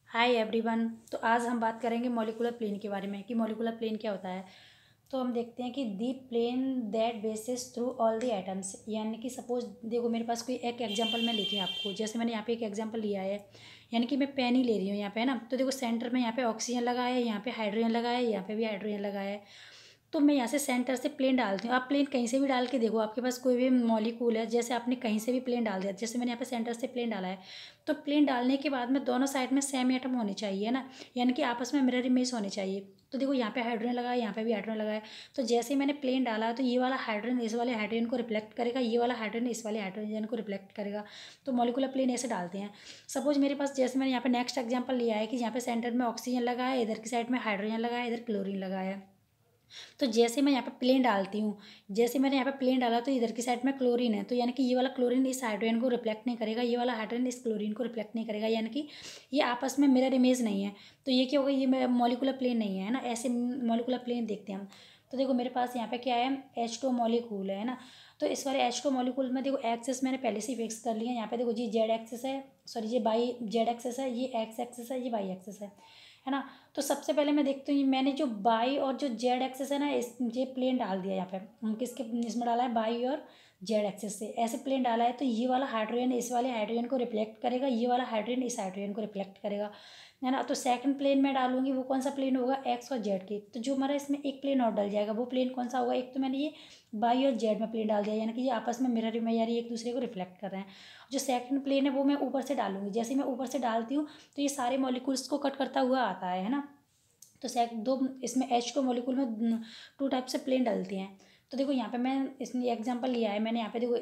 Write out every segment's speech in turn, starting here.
Hi everyone. तो आज हम बात करेंगे मॉलिक्यूलर प्लेन के बारे में कि मॉलिक्यूलर प्लेन क्या होता है। तो हम देखते हैं कि the plane that basis through all the atoms, यानी कि सपोज देखो मेरे पास कोई एक एग्जांपल मैं लेती हूँ आपको। जैसे मैंने यहाँ पे एक एग्जांपल लिया है, यानी कि मैं पेन ही ले रही हूँ यहाँ पे, है ना। तो देखो सेंटर में यहाँ पे ऑक्सीजन लगा है, यहाँ पे हाइड्रोजन लगा है, यहाँ पे भी हाइड्रोजन लगा है। तो मैं यहाँ से सेंटर से प्लेन डालती हूँ। आप प्लेन कहीं से भी डाल के देखो, आपके पास कोई भी मॉलिक्यूल है, जैसे आपने कहीं से भी प्लेन डाल दिया, जैसे मैंने यहाँ पे सेंटर से प्लेन डाला है। तो प्लेन डालने के बाद में दोनों साइड में सेम एटम होने चाहिए ना, यानी कि आपस में मिरर इमेज होने चाहिए। तो देखो यहाँ पे हाइड्रोजन लगा है, यहाँ पे भी हाइड्रोजन लगा है। तो जैसे ही मैंने प्लेन डाला तो ये वाला हाइड्रोजन इस वाले हाइड्रोजन को रिफ्लेक्ट करेगा, ये वाला हाइड्रोजन इस वाले हाइड्रोजन को रिफ्लेक्ट करेगा। तो मॉलिक्यूलर प्लेन ऐसे डालते हैं। सपोज मेरे पास, जैसे मैंने यहाँ पे नेक्स्ट एग्जांपल लिया है कि यहाँ पे सेंटर में ऑक्सीजन लगा है, इधर की साइड में हाइड्रोजन लगा है, इधर क्लोरीन लगा है। तो जैसे मैं यहाँ पे प्लेन डालती हूँ, जैसे मैंने यहाँ पे प्लेन डाला तो इधर की साइड में क्लोरीन है, तो यानी कि ये वाला क्लोरीन इस हाइड्रोजन को रिफ्लेक्ट नहीं करेगा, ये वाला हाइड्रोजन इस क्लोरीन को रिफ्लेक्ट नहीं करेगा, यानी कि ये आपस में मिरर इमेज नहीं है। तो ये क्या होगा, ये मॉलिक्यूलर प्लेन नहीं है ना। ऐसे मॉलिक्यूलर प्लेन देखते हैं हम। तो देखो मेरे पास यहाँ पे क्या है, H2 मॉलिक्यूल है ना। तो इस वाले H2 मॉलिक्यूल में देखो एक्सेस मैंने पहले से ही फिक्स कर लिया है। यहाँ पे देखो जी जेड एक्सेस है, सॉरी ये बाई जेड एक्सेस है, ये एक्स एक्सेस है, ये वाई एक्सेस है ना। तो सबसे पहले मैं देखती हूँ, मैंने जो बाई और जो जेड एक्सेस है ना, इस ये प्लेन डाल दिया यहाँ पे। हम किसके इसमें डाला है, बाई और जेड एक्सेस से ऐसे प्लेन डाला है। तो ये वाला हाइड्रोजन इस वाले हाइड्रोजन को रिफ्लेक्ट करेगा, ये वाला हाइड्रोजन इस हाइड्रोजन को रिफ्लेक्ट करेगा, है ना। तो सेकंड प्लेन में डालूंगी, वो कौन सा प्लेन होगा, एक्स और जेड के। तो जो हमारा इसमें एक प्लेन और डल जाएगा, वो प्लेन कौन सा होगा, एक तो मैंने ये बाई और जेड में प्लेन डाल दिया, यानी कि ये आपस में मिरर में यानी एक दूसरे को रिफ्लेक्ट कर रहे हैं। जो सेकंड प्लेन है वो मैं ऊपर से डालूंगी। जैसे मैं ऊपर से डालती हूँ तो ये सारे मॉलिक्यूल्स को कट करता हुआ आता है ना। तो दो इसमें H2 मॉलिक्यूल में टू टाइप से प्लेन डलते हैं। तो देखो यहाँ पे मैं इसने एग्जांपल लिया है, मैंने यहाँ पे देखो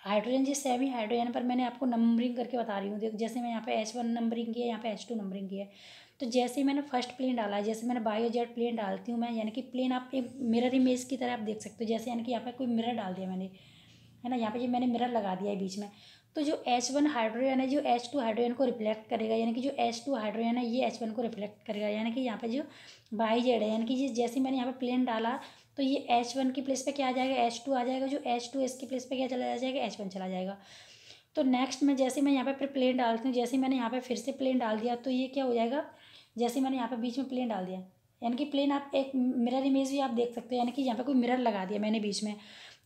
हाइड्रोजन जी सेमी हाइड्रोजन पर मैंने आपको नंबरिंग करके बता रही हूँ। देखो जैसे मैं यहाँ पे H1 नंबरिंग की है, यहाँ पे H2 नंबरिंग की है। तो जैसे ही मैंने फर्स्ट प्लेन डाला है, जैसे मैंने बायो जेड प्लेन डालती हूँ मैं, यानी कि प्लेन आप एक मिरर इमेज की तरह आप देख सकते हो। जैसे यानी कि यहाँ पे कोई मिरर डाल दिया मैंने, है ना। यहाँ पे ये मैंने मिरर लगा दिया है बीच में। तो जो H1 हाइड्रोजन है, जो H2 हाइड्रोजन को रिफ्लेक्ट करेगा, यानी कि जो H2 हाइड्रोजन है ये H1 को रिफ्लेक्ट करेगा, यानी कि यहाँ पे जो बाई जेड है, यानी कि ये जैसे मैंने यहाँ पे प्लेन डाला तो ये H1 की प्लेस पे क्या आ जाएगा, H2 आ जाएगा। जो H2 इसकी प्लेस पे क्या चला जाएगा, H1 चला जाएगा। तो नेक्स्ट में जैसे मैं यहाँ पे फिर प्लेन डालती हूँ, जैसे मैंने यहाँ पे फिर से प्लेन डाल दिया तो ये क्या हो जाएगा, जैसे मैंने यहाँ पे बीच में प्लेन डाल दिया, यानी कि प्लेन आप एक मिरर इमेज भी आप देख सकते हो, यानी कि यहाँ पे कोई मिरर लगा दिया मैंने बीच में।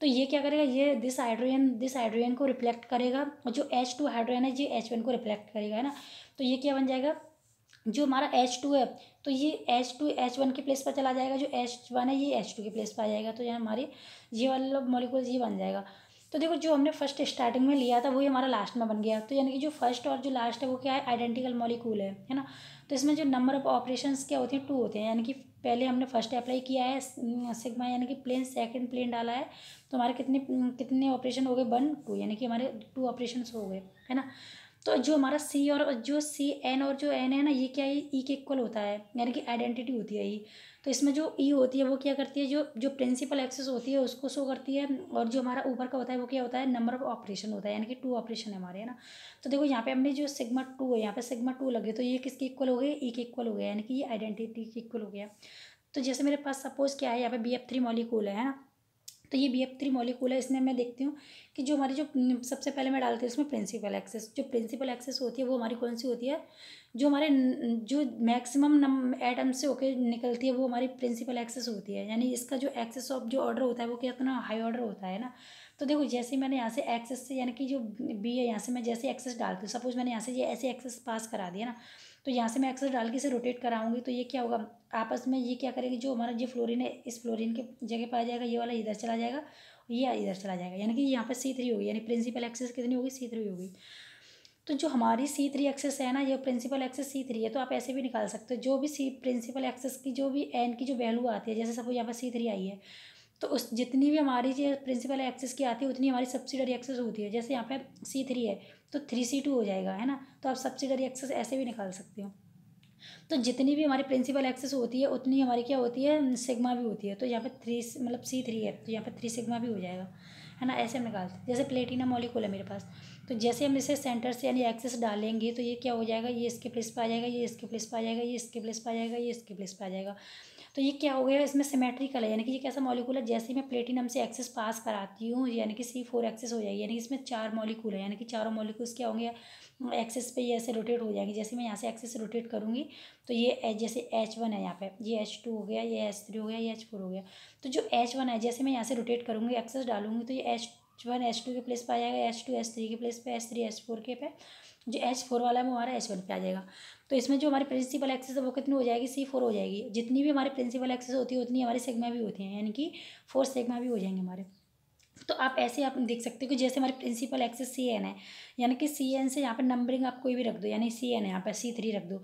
तो ये क्या करेगा, ये दिस हाइड्रोजन को रिफ्लेक्ट करेगा, और जो H2 हाइड्रोजन है ये H1 को रिफ्लेक्ट करेगा, है ना। तो ये क्या बन जाएगा, जो हमारा H2 है तो ये H2 H1 की प्लेस पर चला जाएगा, जो H1 है ये H2 की प्लेस पर आ जाएगा। तो ये हमारी ये वाला मॉलिक्यूल ये बन जाएगा। तो देखो जो हमने फर्स्ट स्टार्टिंग में लिया था वही हमारा लास्ट में बन गया। तो यानी कि जो फर्स्ट और जो लास्ट है वो क्या है, आइडेंटिकल मॉलिक्यूल है ना। तो इसमें जो नंबर ऑफ ऑपरेशंस क्या होते हैं, 2 होते हैं। यानी कि पहले हमने फर्स्ट अप्लाई किया है सिग्मा, यानी कि प्लेन सेकंड प्लेन डाला है, तो हमारे कितने कितने ऑपरेशन हो गए, 1 2, यानी कि हमारे 2 ऑपरेशन हो गए, है ना। तो जो हमारा सी और जो सी एन और जो एन है ना, ये क्या है, ई के इक्वल होता है, यानी कि आइडेंटिटी होती है ई। तो इसमें जो ई होती है वो क्या करती है, जो जो प्रिंसिपल एक्सेस होती है उसको शो करती है, और जो हमारा ऊपर का होता है वो क्या होता है, नंबर ऑफ ऑपरेशन होता है, यानी कि 2 ऑपरेशन है हमारे, है ना। तो देखो यहाँ पे हमने जो सिग्मा 2 है, यहाँ पे सिग्मा 2 लगे, तो ये किसके इक्वल हो गए, ई के इक्वल हो गया, यानी कि ये आइडेंटिटी के इक्वल हो गया। तो जैसे मेरे पास सपोज क्या है, यहाँ पे BF3 मॉलिक्यूल है ना। तो ये BF3 मॉलिक्यूल है, इसमें मैं देखती हूँ कि जो हमारी जो सबसे पहले मैं डालती हूँ उसमें प्रिंसिपल एक्सेस। जो प्रिंसिपल एक्सेस होती है वो हमारी कौन सी होती है, जो हमारे जो मैक्सिमम एटम से होके निकलती है वो हमारी प्रिंसिपल एक्सेस होती है। यानी इसका जो एक्सेस ऑफ जो ऑर्डर होता है वो क्या इतना हाई ऑर्डर होता है ना। तो देखो जैसे मैंने यहाँ से एक्सेस से, यानी कि जो बी है, यहाँ से मैं जैसे एक्सेस डालती हूँ, सपोज मैंने यहाँ से ये ऐसे एक्सेस पास करा दिया ना, तो यहाँ से मैं एक्सेस डाल के इसे रोटेट कराऊंगी, तो ये क्या होगा, आपस में ये क्या करेगी, जो हमारा जो फ्लोरीन है इस फ्लोरीन के जगह पर आ जाएगा, ये वाला इधर चला जाएगा, ये इधर चला जाएगा, यानी कि यहाँ पे C3 होगी, यानी प्रिंसिपल एक्सेस कितनी होगी, C3 होगी। तो जो हमारी C3 एक्सेस है ना, ये प्रिंसिपल एक्सेस C3 है। तो आप ऐसे भी निकाल सकते हो, जो भी सी प्रिंसिपल एक्सेस की जो भी एन की जो वैल्यू आती है, जैसे सपोज यहाँ पर C3 आई है, तो उस जितनी भी हमारी जो प्रिंसिपल एक्सेस की आती है उतनी हमारी सब्सिडरी एक्सेस होती है। जैसे यहाँ पे C3 है तो 3C2 हो जाएगा, है ना। तो आप सब्सिडरी एक्सेस ऐसे भी निकाल सकते हो। तो जितनी भी हमारी प्रिंसिपल एक्सेस होती है उतनी हमारी क्या होती है, सिग्मा भी होती है। तो यहाँ पे 3 मतलब C3 है तो यहाँ पे 3 सिग्मा भी हो जाएगा, है ना। ऐसे हम निकालते हैं। जैसे प्लेटिनम मॉलिक्यूल है मेरे पास, तो जैसे हम इसे सेंटर से यानी एक्सेस डालेंगे तो ये क्या हो जाएगा, ये इसके प्लेस पे आ जाएगा, ये इसके प्लेस पे आ जाएगा, ये इसके प्लेस पे आ जाएगा, ये इसके प्लेस पे आ जाएगा। तो ये क्या हो गया, इसमें सिमेट्रिकल है, यानी कि ये कैसा मॉलिक्यूल है, जैसे ही मैं प्लेटिनम से एक्सेस पास कराती हूँ यानी कि C4 एक्सेस हो जाएगी, यानी कि इसमें 4 मॉलिक्यूल है, यानी कि चारों मॉलिक्यूल्स क्या होंगे, एक्सेस पे ये ऐसे रोटेट हो जाएंगे। जैसे मैं यहाँ से एक्सेस रोटेट करूँगी तो ये जैसे H1 है यहाँ पे, ये H2 हो गया, ये H3 हो गया, ये H4 हो गया। तो जो H1 है जैसे मैं यहाँ से रोटेट करूँगी, एक्सेस डालूंगी, तो ये H1 H2 के प्लेस पे आ जाएगा, H2 H3 के प्लेस पे, H3 H4 के पे, जो H4 वाला है वो हमारा H1 पे आ जाएगा। तो इसमें जो हमारी प्रिंसिपल एक्सेस है वो कितनी हो जाएगी, C4 हो जाएगी। जितनी भी हमारी प्रिंसिपल एक्सेस होती है उतनी हमारी सिग्मा भी होती हैं, यानी कि 4 सिग्मा भी हो जाएंगे हमारे। तो आप ऐसे आप देख सकते हो कि जैसे हमारी प्रिंसिपल एक्सेस CN है, यानी कि CN से यहाँ पर नंबरिंग आप कोई भी रख दो, यानी CN है यहाँ पर C3 रख दो।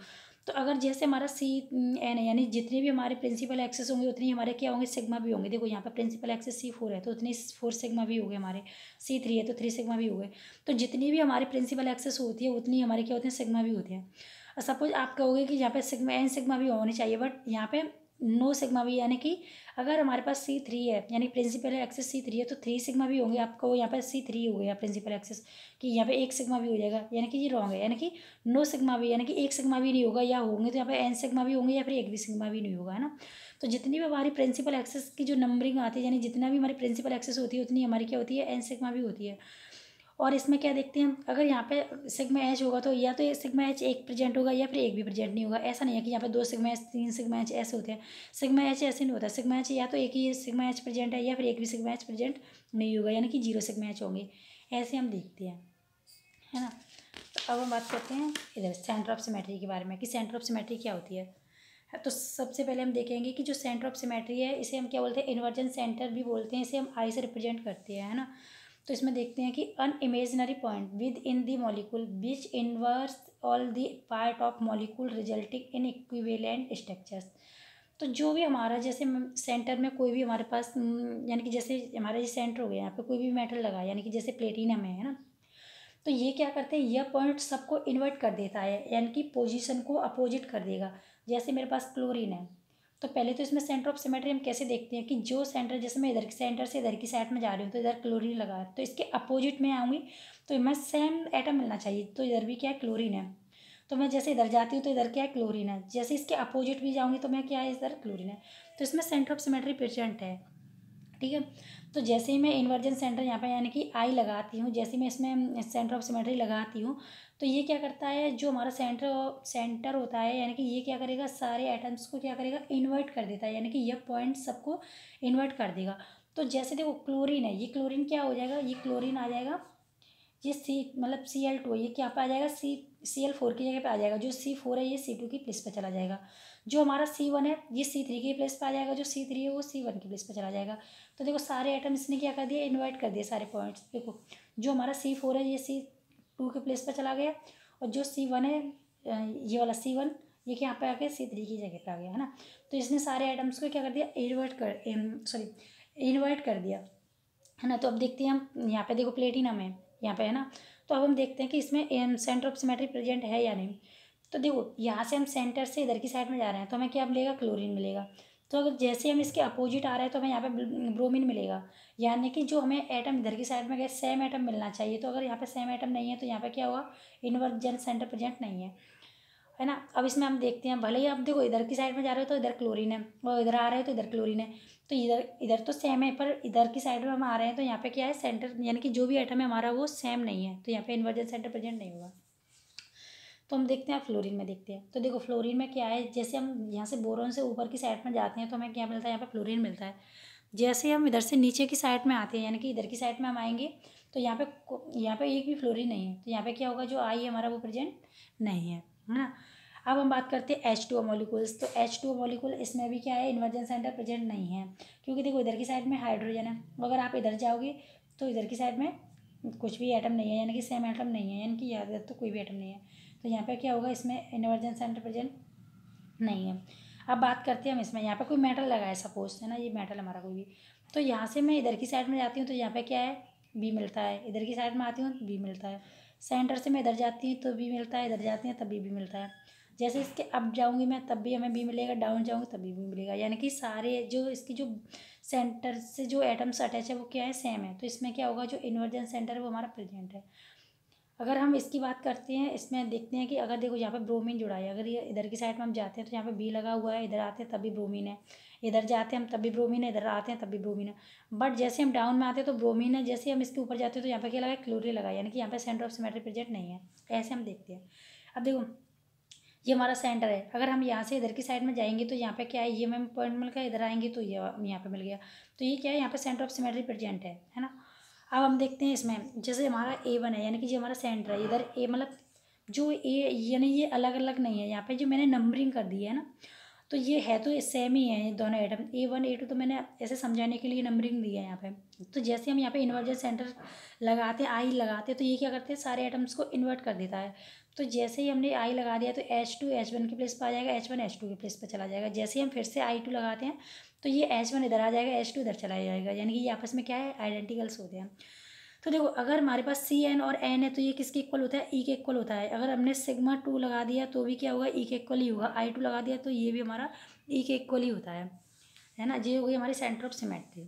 तो अगर जैसे हमारा CN है, यानी जितने भी हमारे प्रिंसिपल एक्सेस होंगे उतनी हमारे क्या होंगे, सिग्मा भी होंगे। देखो यहाँ पर प्रिंसिपल एक्सेस C4 है तो उतनी 4 सिग्मा भी हो गए हमारे, C3 है तो 3 सिग्मा भी हो गए। तो जितनी भी हमारी प्रिंसिपल एक्सेस होती है उतनी हमारे क्या होते हैं, सिग्मा भी होते हैं। सपोज आप कहोगे कि यहाँ पे सिग्मा एन सिग्मा भी होनी चाहिए, बट यहाँ पे नो सिग्मा भी, यानी कि अगर हमारे पास C3 है यानी प्रिंसिपल एक्सेस C3 है तो 3 सिग्मा भी होंगे। आपको यहाँ पे C3 हो गया प्रिंसिपल एक्सेस कि यहाँ पे 1 सिग्मा भी हो जाएगा, यानी कि ये रॉन्ग है, यानी कि नो सिग्मा भी, यानी कि 1 सिग्मा भी नहीं होगा, या होंगे तो यहाँ पे एन सिग्मा भी होंगे या फिर 1 भी सिग्मा भी नहीं होगा, है ना। तो जितनी भी हमारी प्रिंसिपल एक्सेस की जो नंबरिंग आती है, यानी जितना भी हमारी प्रिंसिपल एक्सेस होती है उतनी हमारी क्या होती है, एन सिग्मा भी होती है। और इसमें क्या देखते हैं, अगर यहाँ पे सिग्मा एच होगा तो या तो ये सिग्मा एच एक प्रेजेंट होगा या फिर एक भी प्रेजेंट नहीं होगा। ऐसा नहीं है कि यहाँ पे 2 सिग्मा एच 3 सिग्मा एच ऐसे होते हैं। सिग्मा एच ऐसे नहीं होता, सिग्मा एच या तो एक ही सिग्मा एच प्रेजेंट है या फिर एक भी सिग्मा एच प्रेजेंट नहीं होगा, यानी कि 0 सिग्मा एच होंगे। ऐसे हम देखते हैं, है ना। तो अब हम बात करते हैं इधर सेंटर ऑफ सिमेट्री के बारे में कि सेंटर ऑफ सिमेट्री क्या होती है। तो सबसे पहले हम देखेंगे कि जो सेंटर ऑफ सिमेट्री है इसे हम क्या बोलते हैं, इन्वर्जन सेंटर भी बोलते हैं, इसे हम आई से रिप्रेजेंट करते हैं, है ना। तो इसमें देखते हैं कि an imaginary point within the molecule which inverse all the part of molecule resulting in equivalent structures. तो जो भी हमारा जैसे सेंटर में कोई भी हमारे पास यानी कि जैसे हमारा ये सेंटर हो गया, यहाँ पे कोई भी मेटल लगा यानी कि जैसे प्लेटिनम है ना, तो ये क्या करते हैं, यह पॉइंट सबको इन्वर्ट कर देता है, यानी कि पोजीशन को अपोजिट कर देगा। जैसे मेरे पास क्लोरीन है तो पहले तो इसमें सेंटर ऑफ सिमेट्री हम कैसे देखते हैं कि जो सेंटर, जैसे मैं इधर सेंटर से इधर की साइड में जा रही हूँ तो इधर क्लोरीन लगा है, तो इसके अपोजिट में आऊँगी तो मैं सेम एटम मिलना चाहिए, तो इधर भी क्या है, क्लोरीन है। तो मैं जैसे इधर जाती हूँ तो इधर क्या है, क्लोरीन है। जैसे इसके अपोजिट भी जाऊँगी तो मैं क्या है, इधर क्लोरीन है। तो इसमें सेंटर ऑफ सिमेट्री प्रेजेंट है, ठीक है। तो जैसे ही मैं इन्वर्जन सेंटर यहाँ पे यानी कि आई लगाती हूँ, जैसे मैं इसमें सेंटर ऑफ सिमेट्री लगाती हूँ तो ये क्या करता है, जो हमारा सेंटर होता है यानी कि ये क्या करेगा, सारे एटम्स को क्या करेगा, इन्वर्ट कर देता है, यानी कि यह पॉइंट सबको इन्वर्ट कर देगा। तो जैसे देखो क्लोरीन है, ये क्लोरीन क्या हो जाएगा, ये क्लोरीन आ जाएगा, ये मतलब Cl2 है, ये क्या पे आ जाएगा, Cl4 की जगह पे आ जाएगा। जो C4 है ये C2 की प्लेस पे चला जाएगा। जो हमारा C1 है ये C3 की प्लेस पे आ जाएगा, जो C3 है वो C1 की प्लेस पे चला जाएगा। तो देखो सारे एटम इसने क्या कर दिया, इन्वर्ट कर दिया सारे पॉइंट्स। देखो जो हमारा C4 है ये C2 के प्लेस पे चला गया, और जो C1 है ये वाला C1 ये क्या पे आ गया, C3 की जगह पे आ गया, है ना। तो इसने सारे एटम्स को क्या कर दिया, इन्वर्ट कर दिया, है ना। तो अब देखते हैं हम यहाँ पे, देखो प्लेटिनम है यहाँ पे, है ना। तो अब हम देखते हैं कि इसमें सेंटर ऑफ सिमेट्री प्रेजेंट है या नहीं। तो देखो यहाँ से हम सेंटर से इधर की साइड में जा रहे हैं तो हमें क्या मिलेगा, क्लोरीन मिलेगा। तो अगर जैसे हम इसके अपोजिट आ रहे हैं तो हमें यहाँ पे ब्रोमीन मिलेगा, यानी कि जो हमें एटम इधर की साइड में गए सेम एटम मिलना चाहिए। तो अगर यहाँ पे सेम एटम नहीं है तो यहाँ पे क्या हुआ, इन्वर्जन सेंटर प्रेजेंट नहीं है ना। अब इसमें हम देखते हैं, भले ही आप देखो इधर की साइड में जा रहे हो तो इधर क्लोरीन है, और इधर आ रहे हो तो इधर क्लोरीन है। तो इधर इधर तो सेम है, पर इधर की साइड में हम आ रहे हैं तो यहाँ पे क्या है, सेंटर यानी कि जो भी एटम है हमारा वो सेम नहीं है, तो यहाँ पे इन्वर्जन सेंटर प्रेजेंट नहीं होगा। तो हम देखते हैं फ्लोरीन में देखते हैं। तो देखो फ्लोरीन में क्या है, जैसे हम यहाँ से बोरोन से ऊपर की साइड में जाते हैं तो हमें क्या मिलता है, यहाँ पे फ्लोरीन मिलता है। जैसे हम इधर से नीचे की साइड में आते हैं यानी कि इधर की साइड में हम आएंगे तो यहाँ पे एक भी फ्लोरीन नहीं है, तो यहाँ पे क्या होगा, जो आई है हमारा वो प्रेजेंट नहीं है ना। अब हम बात करते हैं H2O मॉलिक्यूल्स। तो H2O मॉलिक्यूल इसमें भी क्या है, इन्वर्जन सेंटर प्रेजेंट नहीं है, क्योंकि देखो इधर की साइड में हाइड्रोजन है, अगर आप इधर जाओगे तो इधर की साइड में कुछ भी एटम नहीं है, यानी कि सेम एटम नहीं है, यानी कि याद तो कोई भी एटम नहीं है। तो यहाँ पे क्या होगा, इसमें इन्वर्जन सेंटर प्रेजेंट नहीं है। अब बात करते हैं हम इसमें, यहाँ पे कोई मेटल लगा है सपोज, है ना, ये मेटल हमारा कोई भी। तो यहाँ से मैं इधर की साइड में जाती हूँ तो यहाँ पे क्या है, बी मिलता है। इधर की साइड में आती हूँ तो बी मिलता है। सेंटर से मैं इधर जाती हूँ तो बी मिलता है, इधर जाती हूँ तब बी मिलता है। जैसे इसके अप जाऊँगी मैं तब भी हमें बी मिलेगा, डाउन जाऊँगी तब भी मिलेगा, यानी कि सारे जो इसकी जो सेंटर से जो एटम्स अटैच है वो क्या है, सेम है। तो इसमें क्या होगा, जो इन्वर्जन सेंटर है वो हमारा प्रेजेंट है। अगर हम इसकी बात करते हैं, इसमें देखते हैं कि अगर देखो यहाँ पे ब्रोमीन जुड़ा है, अगर ये इधर की साइड में हम जाते हैं तो यहाँ पे बी लगा हुआ है, इधर आते हैं तब भी ब्रोमीन है, इधर जाते हैं हम तब भी ब्रोमीन है, इधर आते हैं तब भी ब्रोमीन है। बट जैसे हम डाउन में आते हैं तो ब्रोमीन है, जैसे हम इसके ऊपर जाते हैं तो यहाँ पे क्या लगा है, क्लोरीन लगा है, यानी कि यहाँ पे सेंटर ऑफ सिमेट्री प्रेजेंट नहीं है। ऐसे हम देखते हैं। अब देखो ये हमारा सेंटर है, अगर हम यहाँ से इधर की साइड में जाएंगे तो यहाँ पे क्या है, ये मैम पॉइंट मिल गया, इधर आएंगे तो ये यहाँ पे मिल गया, तो ये क्या है, यहाँ पे सेंटर ऑफ सिमेट्री प्रेजेंट है ना। अब हम देखते हैं इसमें, जैसे हमारा A1 है, यानी कि जो हमारा सेंटर है, इधर ए मतलब जो ए, यानी ये अलग अलग नहीं है, यहाँ पे जो मैंने नंबरिंग कर दी है ना, तो ये है तो सेम ही है ये दोनों एटम, A1 A2, तो मैंने ऐसे समझाने के लिए नंबरिंग दी है यहाँ पे। तो जैसे हम यहाँ पे इन्वर्जन सेंटर लगाते हैं, आई लगाते हैं, तो ये क्या करते हैं, सारे एटम्स को इन्वर्ट कर देता है। तो जैसे ही हमने आई लगा दिया तो H2 H1 के प्लेस पर आ जाएगा, H1 H2 के प्लेस पर चला जाएगा। जैसे ही हम फिर से I2 लगाते हैं तो ये H1 इधर आ जाएगा, H2 इधर चला जाएगा, यानी कि ये आपस में क्या है, आइडेंटिकल्स होते हैं। तो देखो अगर हमारे पास CN और N है तो ये किसके इक्वल होता है, E के इक्वल होता है। अगर हमने सिग्मा 2 लगा दिया तो भी क्या होगा, E के इक्वल ही होगा। I2 लगा दिया तो ये भी हमारा E के इक्वल ही होता है ना। ये हो गई हमारी सेंटर ऑफ सिमेट्री।